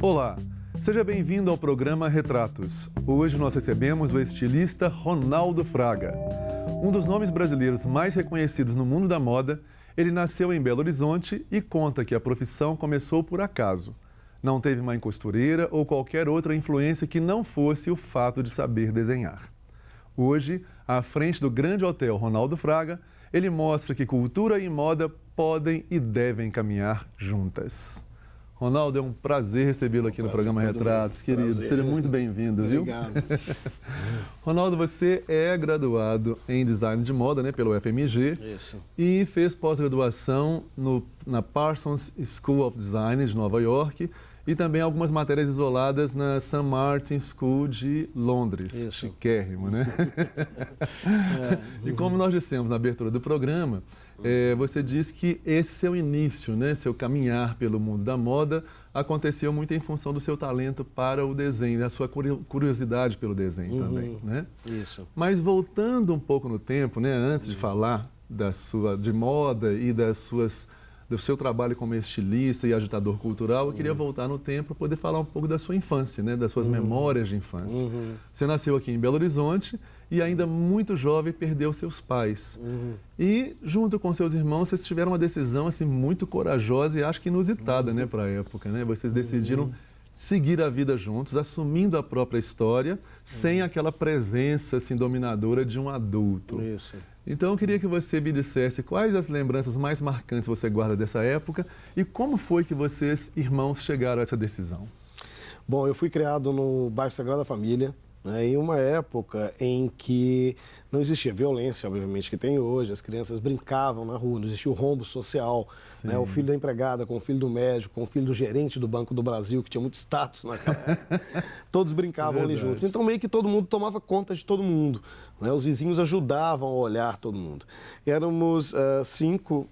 Olá, seja bem-vindo ao programa Retratos. Hoje nós recebemos o estilista Ronaldo Fraga. Um dos nomes brasileiros mais reconhecidos no mundo da moda, ele nasceu em Belo Horizonte e conta que a profissão começou por acaso. Não teve mãe costureira ou qualquer outra influência que não fosse o fato de saber desenhar. Hoje, à frente do grande hotel Ronaldo Fraga, ele mostra que cultura e moda podem e devem caminhar juntas. Ronaldo, é um prazer recebê-lo aqui no programa Retratos, querido. Seja muito bem-vindo, viu? Obrigado. Ronaldo, você é graduado em design de moda, né, pelo FMG. Isso. E fez pós-graduação na Parsons School of Design de Nova York e também algumas matérias isoladas na St. Martin School de Londres. Isso. Chiquérrimo, né? E como nós dissemos na abertura do programa, você disse que esse seu início, né, seu caminhar pelo mundo da moda, aconteceu muito em função do seu talento para o desenho, da sua curiosidade pelo desenho também, né? Isso. Mas voltando um pouco no tempo, né, antes de falar de moda e do seu trabalho como estilista e agitador cultural, eu queria voltar no tempo para poder falar um pouco da sua infância, né, das suas memórias de infância. Você nasceu aqui em Belo Horizonte e ainda muito jovem perdeu seus pais. E junto com seus irmãos, vocês tiveram uma decisão assim muito corajosa e acho que inusitada, né, para a época, né? Vocês decidiram seguir a vida juntos, assumindo a própria história, sem aquela presença assim dominadora de um adulto. Isso. Então, eu queria que você me dissesse quais as lembranças mais marcantes você guarda dessa época e como foi que vocês, irmãos, chegaram a essa decisão? Bom, eu fui criado no bairro Sagrada Família, né, em uma época em que não existia violência, obviamente, que tem hoje. As crianças brincavam na rua, não existia o rombo social, né, o filho da empregada com o filho do médico, com o filho do gerente do Banco do Brasil, que tinha muito status naquela época. Todos brincavam ali juntos. Então, meio que todo mundo tomava conta de todo mundo, né? Os vizinhos ajudavam a olhar todo mundo. Éramos 5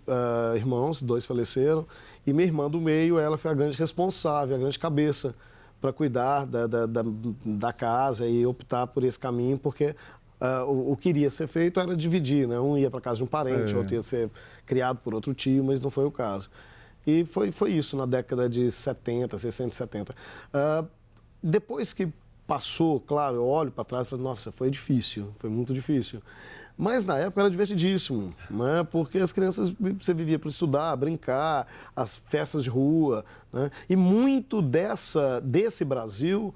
irmãos, 2 faleceram, e minha irmã do meio, ela foi a grande responsável, a grande cabeça para cuidar da casa e optar por esse caminho, porque o que iria ser feito era dividir, né? Um ia para casa de um parente, outro ia ser criado por outro tio, mas não foi o caso. E foi isso na década de 70, 60 e 70. Depois que passou, claro, eu olho para trás e falo, nossa, foi difícil, foi muito difícil. Mas na época era divertidíssimo, né? Porque as crianças, você vivia para estudar, brincar, as festas de rua, né? E muito desse Brasil,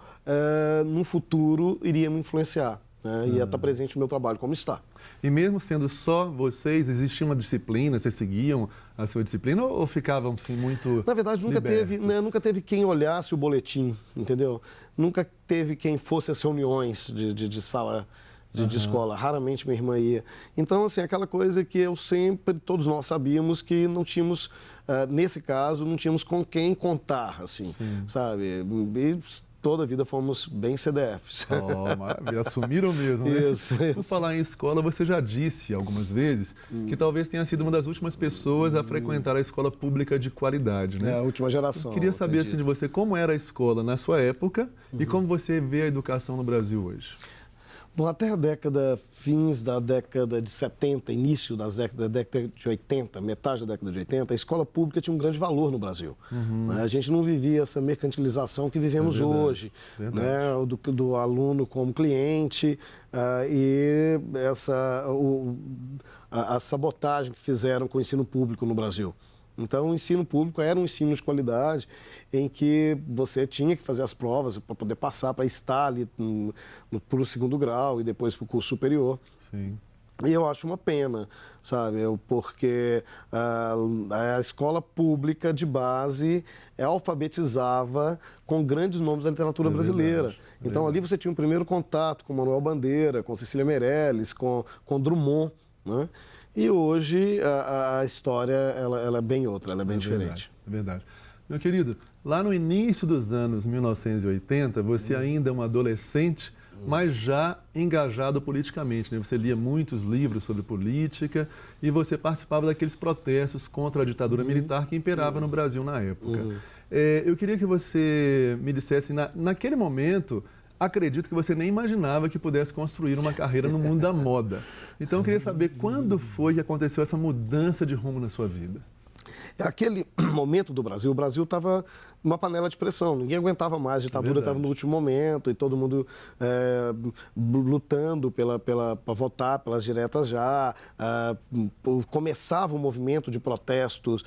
no futuro, iria me influenciar, né? Ia estar presente no meu trabalho, como está. E mesmo sendo só vocês, existia uma disciplina, vocês seguiam a sua disciplina ou ficavam assim muito Na verdade, nunca teve quem olhasse o boletim, entendeu? Nunca teve quem fosse às reuniões de sala de escola, raramente minha irmã ia. Então, assim, aquela coisa que todos nós sabíamos que não tínhamos, nesse caso, não tínhamos com quem contar, assim, sabe? E toda a vida fomos bem CDFs. Oh, maravilha, assumiram mesmo, né? Isso. Por falar em escola, você já disse algumas vezes que talvez tenha sido uma das últimas pessoas a frequentar a escola pública de qualidade, né? É a última geração. Eu queria saber assim, de você como era a escola na sua época e como você vê a educação no Brasil hoje. Bom, até fins da década de 70, início da década de 80, metade da década de 80, a escola pública tinha um grande valor no Brasil. A gente não vivia essa mercantilização que vivemos hoje, né? Do aluno como cliente e a sabotagem que fizeram com o ensino público no Brasil. Então, o ensino público era um ensino de qualidade em que você tinha que fazer as provas para poder passar, para estar ali para o segundo grau e depois para o curso superior. Sim. E eu acho uma pena, sabe, porque a escola pública de base alfabetizava com grandes nomes da literatura brasileira. Então, ali você tinha um primeiro contato com Manuel Bandeira, com Cecília Meirelles, com Drummond, né? E hoje a história ela é bem outra, ela é bem diferente. É verdade. Meu querido, lá no início dos anos 1980, você ainda é um adolescente, mas já engajado politicamente, né? Você lia muitos livros sobre política e você participava daqueles protestos contra a ditadura militar que imperava no Brasil na época. Eu queria que você me dissesse, naquele momento, acredito que você nem imaginava que pudesse construir uma carreira no mundo da moda. Então, eu queria saber quando foi que aconteceu essa mudança de rumo na sua vida. É aquele momento do Brasil, o Brasil estava numa panela de pressão, ninguém aguentava mais, a ditadura estava no último momento e todo mundo lutando para votar pelas diretas já, começava um movimento de protestos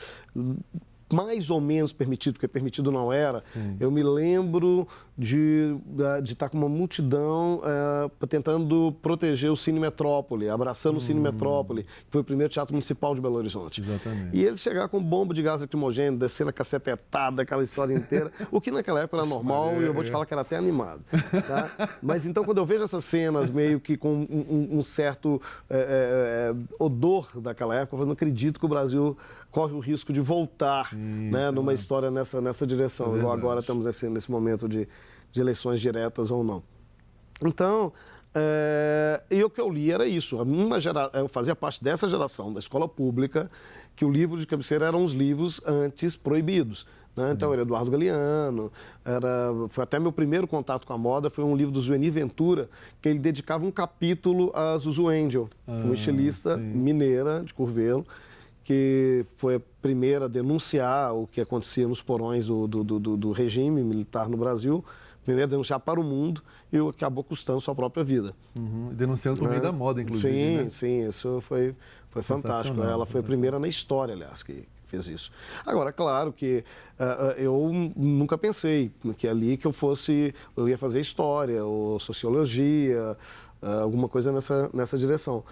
mais ou menos permitido, porque permitido não era. Sim. Eu me lembro de estar com uma multidão tentando proteger o Cine Metrópole, abraçando o Cine Metrópole, que foi o primeiro teatro municipal de Belo Horizonte. Exatamente. E eles chegaram com bomba de gás lacrimogêneo, descendo a cacetetada, aquela história inteira, o que naquela época era normal e eu vou te falar que era até animado. Tá? Mas então, quando eu vejo essas cenas meio que com um certo odor daquela época, eu não acredito que o Brasil corre o risco de voltar, né, numa história nessa direção. Igual agora estamos nesse momento de eleições diretas ou não. Então, e o que eu li era isso. Eu fazia parte dessa geração da escola pública, que o livro de cabeceira eram os livros antes proibidos. Né? Então, era Eduardo Galeano, foi até meu primeiro contato com a moda, foi um livro do Zueni Ventura, que ele dedicava um capítulo a Zuzu Angel, uma estilista mineira de Curvelo, que foi a primeira a denunciar o que acontecia nos porões do regime militar no Brasil, primeiro a denunciar para o mundo e acabou custando sua própria vida. Denunciando por meio da moda, inclusive. Sim, né? sim, isso foi fantástico. Ela foi a primeira na história, aliás, que fez isso. Agora, claro que eu nunca pensei que ali que eu ia fazer história ou sociologia, alguma coisa nessa direção.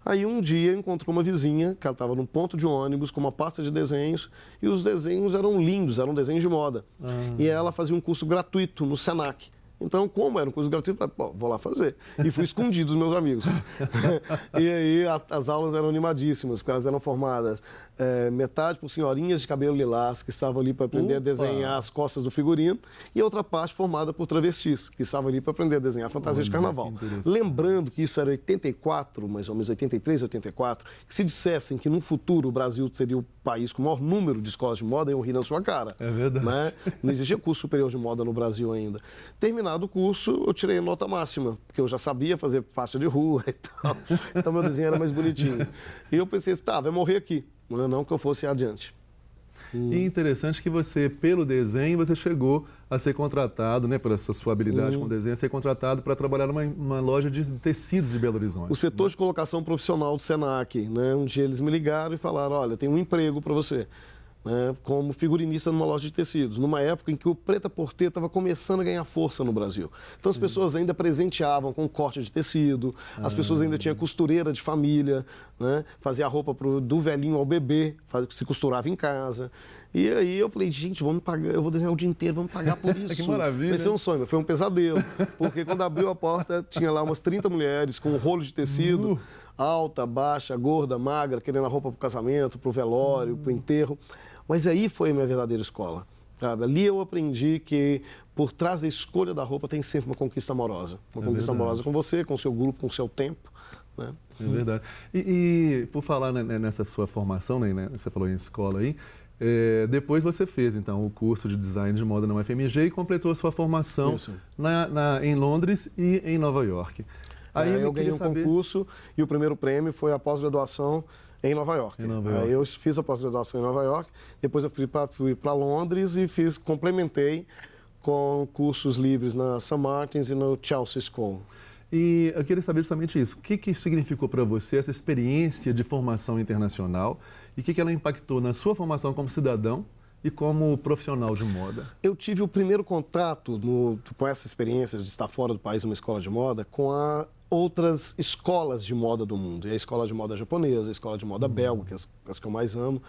Aí um dia encontrou uma vizinha, que ela estava num ponto de ônibus com uma pasta de desenhos e os desenhos eram lindos, eram desenhos de moda. E ela fazia um curso gratuito no Senac. Então, como era um curso gratuito, eu falei, vou lá fazer. E fui escondido dos meus amigos. E aí as aulas eram animadíssimas, porque elas eram formadas metade por senhorinhas de cabelo lilás, que estavam ali para aprender a desenhar as costas do figurino, e outra parte formada por travestis, que estavam ali para aprender a desenhar fantasias de carnaval. Lembrando que isso era 84, mais ou menos 83, 84, que se dissessem que no futuro o Brasil seria o país com o maior número de escolas de moda, iam rir na sua cara. É verdade. Né? Não existia curso superior de moda no Brasil ainda. Terminado o curso, eu tirei a nota máxima, porque eu já sabia fazer faixa de rua e tal. Então meu desenho era mais bonitinho. E eu pensei, vai morrer aqui. Não que eu fosse adiante. E interessante que você, pelo desenho, você chegou a ser contratado, né, pela sua habilidade com o desenho, a ser contratado para trabalhar numa loja de tecidos de Belo Horizonte. O setor de colocação profissional do Senac, né? Um dia eles me ligaram e falaram, olha, tem um emprego para você. Né, como figurinista numa loja de tecidos, numa época em que o prêt-à-porter estava começando a ganhar força no Brasil. Então as pessoas ainda presenteavam com corte de tecido, as pessoas ainda tinham costureira de família, né, fazia a roupa do velhinho ao bebê, se costurava em casa. E aí eu falei, gente, vamos pagar, eu vou desenhar o dia inteiro, vamos pagar por isso. Que maravilha. Vai ser um sonho, foi um pesadelo, porque quando abriu a porta tinha lá umas 30 mulheres com um rolo de tecido, alta, baixa, gorda, magra, querendo a roupa para o casamento, para o velório, para o enterro. Mas aí foi a minha verdadeira escola. Sabe? Ali eu aprendi que por trás da escolha da roupa tem sempre uma conquista amorosa. Uma conquista amorosa com você, com o seu grupo, com o seu tempo. Né? É verdade. E por falar nessa sua formação, né, você falou em escola aí, depois você fez, então, o curso de design de moda na UFMG e completou a sua formação em Londres e em Nova York. Aí eu ganhei um concurso e o primeiro prêmio foi a pós-graduação em Nova York. Aí eu fiz a pós-graduação em Nova York, depois eu fui para Londres e complementei com cursos livres na St. Martin's e no Chelsea School. E eu queria saber justamente isso. O que significou para você essa experiência de formação internacional e o que ela impactou na sua formação como cidadão e como profissional de moda? Eu tive o primeiro contato com essa experiência de estar fora do país numa escola de moda com outras escolas de moda do mundo. E a escola de moda japonesa, a escola de moda belga, que é as que eu mais amo.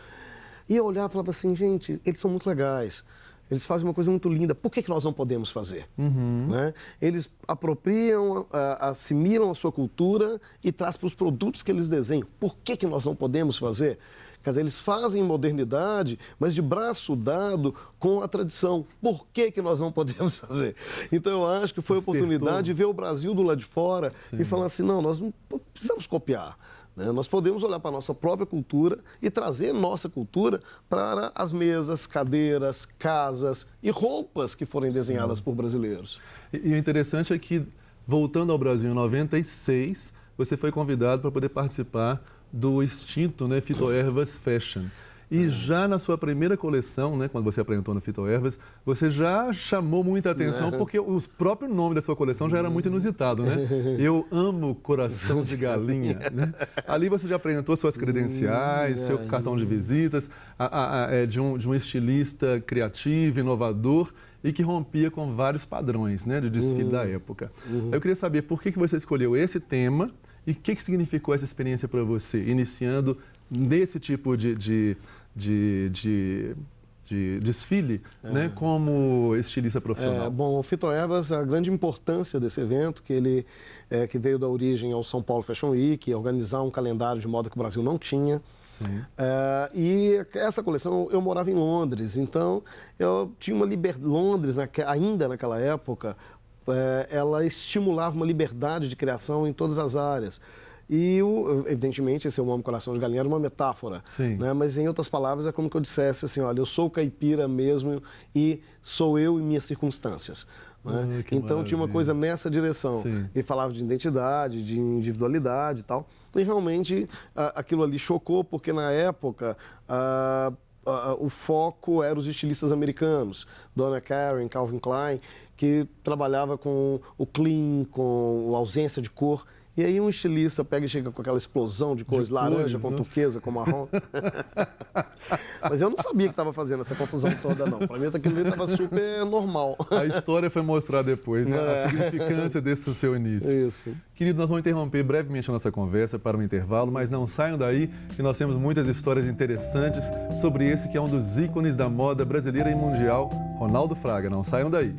E eu olhava e falava assim, gente, eles são muito legais. Eles fazem uma coisa muito linda. Por que nós não podemos fazer? Né? Eles apropriam, assimilam a sua cultura e trazem para os produtos que eles desenham. Por que nós não podemos fazer? Quer dizer, eles fazem modernidade, mas de braço dado com a tradição. Por que nós não podemos fazer? Então, eu acho que foi a oportunidade de ver o Brasil do lado de fora e falar assim, não, nós não precisamos copiar. Né? Nós podemos olhar para a nossa própria cultura e trazer nossa cultura para as mesas, cadeiras, casas e roupas que forem desenhadas por brasileiros. E o interessante é que, voltando ao Brasil em 96, você foi convidado para poder participar do extinto, né, Fito Ervas Fashion. E já na sua primeira coleção, né, quando você apresentou no Fitoervas, você já chamou muita atenção, porque o próprio nome da sua coleção já era muito inusitado, né? Eu amo coração de galinha, né? Ali você já apresentou suas credenciais, seu cartão de visitas, de um estilista criativo, inovador, e que rompia com vários padrões, né, de desfile da época. Eu queria saber por que você escolheu esse tema e o que significou essa experiência para você, iniciando nesse tipo de desfile, né, como estilista profissional. Bom, o Fitoervas, a grande importância desse evento, que veio da origem ao São Paulo Fashion Week, organizar um calendário de moda que o Brasil não tinha. Sim. E essa coleção, eu morava em Londres, então eu tinha uma liberdade. Londres, ainda naquela época, ela estimulava uma liberdade de criação em todas as áreas. E, evidentemente, esse é o nome Coração de Galinha era uma metáfora, né? Mas, em outras palavras, é como que eu dissesse assim, olha, eu sou caipira mesmo e sou eu e minhas circunstâncias. Né? Então, tinha uma coisa nessa direção. Sim. E falava de identidade, de individualidade e tal. E, realmente, aquilo ali chocou, porque, na época, o foco era os estilistas americanos, Donna Karan, Calvin Klein, que trabalhava com o clean, com a ausência de cor. E aí um estilista pega e chega com aquela explosão de cores, laranja, com turquesa, com marrom. Mas eu não sabia que estava fazendo essa confusão toda, não. Para mim, aquilo ali estava super normal. A história foi mostrar depois, né? A significância desse seu início. Isso. Querido, nós vamos interromper brevemente a nossa conversa para um intervalo, mas não saiam daí, que nós temos muitas histórias interessantes sobre esse que é um dos ícones da moda brasileira e mundial, Ronaldo Fraga. Não saiam daí.